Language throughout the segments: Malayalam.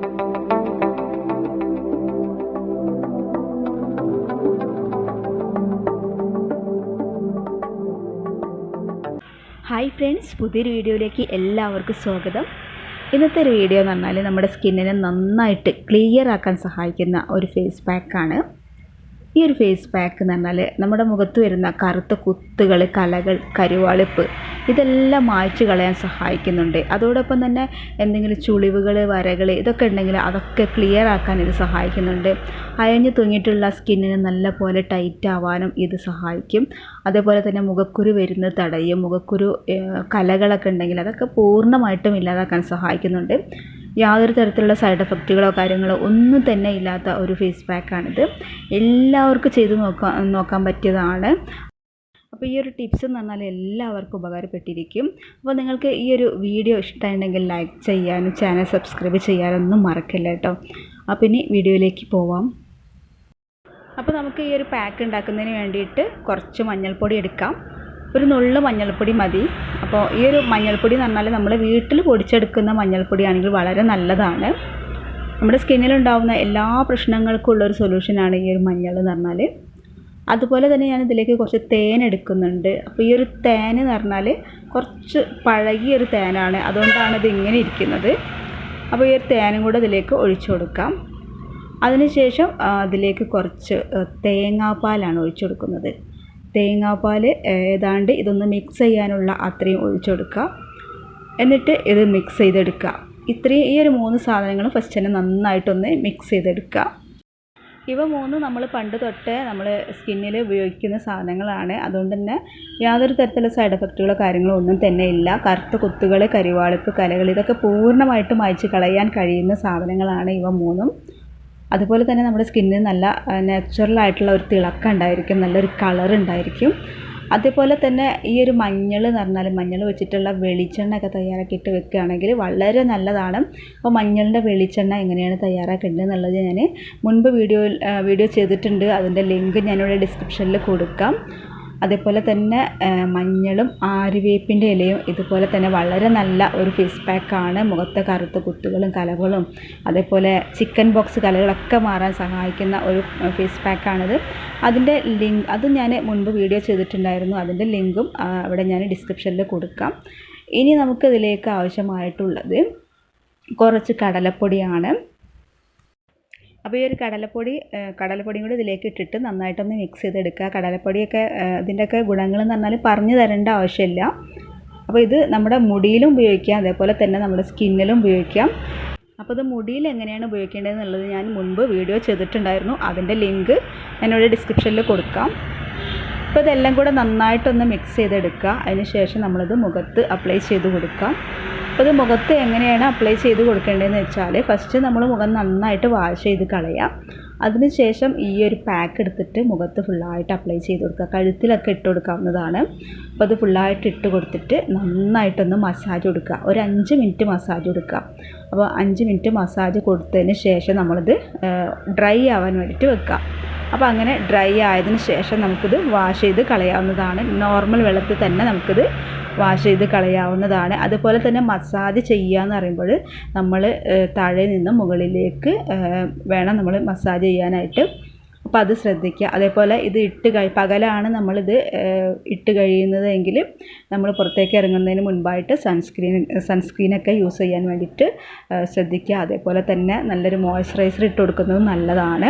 ഹായ് ഫ്രണ്ട്സ്, പുതിയൊരു വീഡിയോയിലേക്ക് എല്ലാവർക്കും സ്വാഗതം. ഇന്നത്തെ ഒരു വീഡിയോ എന്ന് പറഞ്ഞാൽ നമ്മുടെ സ്കിന്നിനെ നന്നായിട്ട് ക്ലിയർ ആക്കാൻ സഹായിക്കുന്ന ഒരു ഫേസ് പാക്കാണ്. ഈ ഒരു ഫേസ് പാക്ക് എന്ന് പറഞ്ഞാൽ നമ്മുടെ മുഖത്ത് വരുന്ന കറുത്ത കുത്തുകൾ, കലകൾ, കരുവാളിപ്പ് ഇതെല്ലാം മായ്ച്ചു കളയാൻ സഹായിക്കുന്നുണ്ട്. അതോടൊപ്പം തന്നെ എന്തെങ്കിലും ചുളിവുകൾ, വരകൾ ഇതൊക്കെ ഉണ്ടെങ്കിൽ അതൊക്കെ ക്ലിയർ ആക്കാൻ ഇത് സഹായിക്കുന്നുണ്ട്. അയഞ്ഞു തൂങ്ങിയിട്ടുള്ള സ്കിന്നിന് നല്ല പോലെ ടൈറ്റ് ആവാനും ഇത് സഹായിക്കും. അതേപോലെ തന്നെ മുഖക്കുരു വരുന്നത് തടയും. മുഖക്കുരു കലകളൊക്കെ ഉണ്ടെങ്കിൽ അതൊക്കെ പൂർണ്ണമായിട്ടും ഇല്ലാതാക്കാൻ സഹായിക്കുന്നുണ്ട്. യാതൊരു തരത്തിലുള്ള സൈഡ് എഫക്റ്റുകളോ കാര്യങ്ങളോ ഒന്നും തന്നെ ഇല്ലാത്ത ഒരു ഫേസ് പാക്കാണിത്. എല്ലാവർക്കും ചെയ്ത് നോക്കാൻ പറ്റിയതാണ്. അപ്പോൾ ഈ ഒരു ടിപ്സ് എന്ന് പറഞ്ഞാൽ എല്ലാവർക്കും ഉപകാരപ്പെട്ടിരിക്കും. അപ്പോൾ നിങ്ങൾക്ക് ഈ ഒരു വീഡിയോ ഇഷ്ടമുണ്ടെങ്കിൽ ലൈക്ക് ചെയ്യാനും ചാനൽ സബ്സ്ക്രൈബ് ചെയ്യാനൊന്നും മറക്കില്ല കേട്ടോ. അപ്പോൾ ഇനി വീഡിയോയിലേക്ക് പോവാം. അപ്പോൾ നമുക്ക് ഈ ഒരു പാക്ക് ഉണ്ടാക്കുന്നതിന് വേണ്ടിയിട്ട് കുറച്ച് മഞ്ഞൾപ്പൊടി എടുക്കാം. ഒരു നുള്ളു മഞ്ഞൾപ്പൊടി മതി. അപ്പോൾ ഈ ഒരു മഞ്ഞൾപ്പൊടി എന്ന് പറഞ്ഞാൽ നമ്മൾ വീട്ടിൽ പൊടിച്ചെടുക്കുന്ന മഞ്ഞൾപ്പൊടി ആണെങ്കിൽ വളരെ നല്ലതാണ്. നമ്മുടെ സ്കിന്നിലുണ്ടാകുന്ന എല്ലാ പ്രശ്നങ്ങൾക്കും ഉള്ളൊരു സൊല്യൂഷനാണ് ഈ ഒരു മഞ്ഞൾ എന്ന് പറഞ്ഞാൽ. അതുപോലെ തന്നെ ഞാൻ ഇതിലേക്ക് കുറച്ച് തേൻ എടുക്കുന്നുണ്ട്. അപ്പോൾ ഈ ഒരു തേൻ എന്ന് പറഞ്ഞാൽ കുറച്ച് പഴകിയൊരു തേനാണ്, അതുകൊണ്ടാണ് ഇത് ഇങ്ങനെ ഇരിക്കുന്നത്. അപ്പോൾ ഈ ഒരു തേനും കൂടെ ഇതിലേക്ക് ഒഴിച്ചു കൊടുക്കാം. അതിനുശേഷം അതിലേക്ക് കുറച്ച് തേങ്ങാപ്പാലാണ് ഒഴിച്ചു കൊടുക്കുന്നത്. തേങ്ങാപ്പാൽ ഏതാണ്ട് ഇതൊന്ന് മിക്സ് ചെയ്യാനുള്ള അത്രയും ഒഴിച്ചു കൊടുക്കുക. എന്നിട്ട് ഇത് മിക്സ് ചെയ്തെടുക്കുക. ഈ ഒരു 3 സാധനങ്ങളും ഫസ്റ്റ് തന്നെ നന്നായിട്ടൊന്ന് മിക്സ് ചെയ്തെടുക്കുക. ഇവ 3 നമ്മൾ പണ്ട് തൊട്ടേ നമ്മൾ സ്കിന്നിൽ ഉപയോഗിക്കുന്ന സാധനങ്ങളാണ്. അതുകൊണ്ട് തന്നെ യാതൊരു തരത്തിലുള്ള സൈഡ് എഫക്റ്റുകളോ കാര്യങ്ങളോ ഒന്നും തന്നെ ഇല്ല. കറുത്ത കുത്തുകൾ, കരിവാളിപ്പ്, കലകൾ ഇതൊക്കെ പൂർണ്ണമായിട്ടും മായ്ച്ച് കളയാൻ കഴിയുന്ന സാധനങ്ങളാണ് ഇവ 3. അതുപോലെ തന്നെ നമ്മുടെ സ്കിന്നിന് നല്ല നാച്ചുറലായിട്ടുള്ള ഒരു തിളക്കം ഉണ്ടായിരിക്കും, നല്ലൊരു കളർ ഉണ്ടായിരിക്കും. അതേപോലെ തന്നെ ഈ ഒരു മഞ്ഞൾ എന്ന് പറഞ്ഞാൽ മഞ്ഞൾ വെച്ചിട്ടുള്ള വെളിച്ചെണ്ണ ഒക്കെ തയ്യാറാക്കിയിട്ട് വെക്കുകയാണെങ്കിൽ വളരെ നല്ലതാണ്. അപ്പോൾ മഞ്ഞളിൻ്റെ വെളിച്ചെണ്ണ എങ്ങനെയാണ് തയ്യാറാക്കേണ്ടത് എന്നുള്ളത് ഞാൻ മുൻപ് വീഡിയോ ചെയ്തിട്ടുണ്ട്. അതിൻ്റെ ലിങ്ക് ഞാനിവിടെ ഡിസ്ക്രിപ്ഷനിൽ കൊടുക്കാം. അതേപോലെ തന്നെ മഞ്ഞളും ആര്യവേപ്പിൻ്റെ ഇലയും ഇതുപോലെ തന്നെ വളരെ നല്ല ഒരു ഫേസ് പാക്കാണ്. മുഖത്തെ കറുത്ത കുത്തുകളും കലകളും അതേപോലെ ചിക്കൻ ബോക്സ് കലകളൊക്കെ മാറാൻ സഹായിക്കുന്ന ഒരു ഫേസ് പാക്കാണിത്. അതിൻ്റെ ലിങ്ക് അത് ഞാൻ മുൻപ് വീഡിയോ ചെയ്തിട്ടുണ്ടായിരുന്നു. അതിൻ്റെ ലിങ്കും അവിടെ ഞാൻ ഡിസ്ക്രിപ്ഷനിൽ കൊടുക്കാം. ഇനി നമുക്കിതിലേക്ക് ആവശ്യമായിട്ടുള്ളത് കുറച്ച് കടലപ്പൊടിയാണ്. അപ്പോൾ ഈ ഒരു കടലപ്പൊടിയും കൂടി ഇതിലേക്ക് ഇട്ടിട്ട് നന്നായിട്ടൊന്ന് മിക്സ് ചെയ്തെടുക്കുക. കടലപ്പൊടിയൊക്കെ ഇതിൻ്റെയൊക്കെ ഗുണങ്ങൾ എന്ന് പറഞ്ഞാൽ പറഞ്ഞു തരേണ്ട ആവശ്യമില്ല. അപ്പോൾ ഇത് നമ്മുടെ മുടിയിലും ഉപയോഗിക്കാം, അതേപോലെ തന്നെ നമ്മുടെ സ്കിന്നിലും ഉപയോഗിക്കാം. അപ്പോൾ ഇത് മുടിയിൽ എങ്ങനെയാണ് ഉപയോഗിക്കേണ്ടത് എന്നുള്ളത് ഞാൻ മുൻപ് വീഡിയോ ചെയ്തിട്ടുണ്ടായിരുന്നു. അതിൻ്റെ ലിങ്ക് ഞാനിവിടെ ഡിസ്ക്രിപ്ഷനിൽ കൊടുക്കാം. അപ്പോൾ ഇതെല്ലാം കൂടെ നന്നായിട്ടൊന്ന് മിക്സ് ചെയ്തെടുക്കുക. അതിന് ശേഷം നമ്മളിത് മുഖത്ത് അപ്ലൈ ചെയ്ത് കൊടുക്കാം. അപ്പോൾ ഇത് മുഖത്ത് എങ്ങനെയാണ് അപ്ലൈ ചെയ്ത് കൊടുക്കേണ്ടതെന്ന് വെച്ചാൽ ഫസ്റ്റ് നമ്മൾ മുഖം നന്നായിട്ട് വാഷ് ചെയ്ത് കളയാം. അതിനുശേഷം ഈ ഒരു പാക്ക് എടുത്തിട്ട് മുഖത്ത് ഫുള്ളായിട്ട് അപ്ലൈ ചെയ്ത് കൊടുക്കുക. കഴുത്തിലൊക്കെ ഇട്ട് കൊടുക്കാവുന്നതാണ്. അപ്പോൾ അത് ഫുള്ളായിട്ട് ഇട്ട് കൊടുത്തിട്ട് നന്നായിട്ടൊന്ന് മസാജ് കൊടുക്കുക. ഒരു 5 മിനിറ്റ് മസാജ് കൊടുക്കുക. അപ്പോൾ 5 മിനിറ്റ് മസാജ് കൊടുത്തതിന് ശേഷം നമ്മളിത് ഡ്രൈ ആവാൻ വേണ്ടിയിട്ട് വെക്കുക. അപ്പോൾ അങ്ങനെ ഡ്രൈ ആയതിനു ശേഷം നമുക്കിത് വാഷ് ചെയ്ത് കളയാവുന്നതാണ്. നോർമൽ വെള്ളത്തിൽ തന്നെ നമുക്കിത് വാഷ് ചെയ്ത് കളയാവുന്നതാണ്. അതുപോലെ തന്നെ മസാജ് ചെയ്യുക എന്ന് പറയുമ്പോൾ നമ്മൾ താഴെ നിന്ന് മുകളിലേക്ക് വേണം നമ്മൾ മസാജ് ചെയ്യാനായിട്ട്. അപ്പോൾ അത് ശ്രദ്ധിക്കുക. അതേപോലെ ഇത് പകലാണ് നമ്മളിത് ഇട്ട് കഴിയുന്നതെങ്കിൽ നമ്മൾ പുറത്തേക്ക് ഇറങ്ങുന്നതിന് മുൻപായിട്ട് സൺസ്ക്രീനൊക്കെ യൂസ് ചെയ്യാൻ വേണ്ടിയിട്ട് ശ്രദ്ധിക്കുക. അതേപോലെ തന്നെ നല്ലൊരു മോയ്സ്ചറൈസർ ഇട്ട് കൊടുക്കുന്നത് നല്ലതാണ്.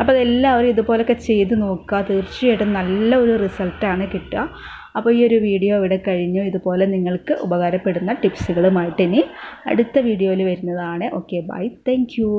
അപ്പോൾ അതെല്ലാവരും ഇതുപോലൊക്കെ ചെയ്ത് നോക്കുക. തീർച്ചയായിട്ടും നല്ല ഒരു റിസൾട്ടാണ് കിട്ടുക. അപ്പോൾ ഈ ഒരു വീഡിയോ ഇവിടെ കഴിഞ്ഞു. ഇതുപോലെ നിങ്ങൾക്ക് ഉപകാരപ്പെടുന്ന ടിപ്സുകളുമായിട്ട് ഇനി അടുത്ത വീഡിയോയിൽ വരുന്നതാണ്. Okay, bye, thank U.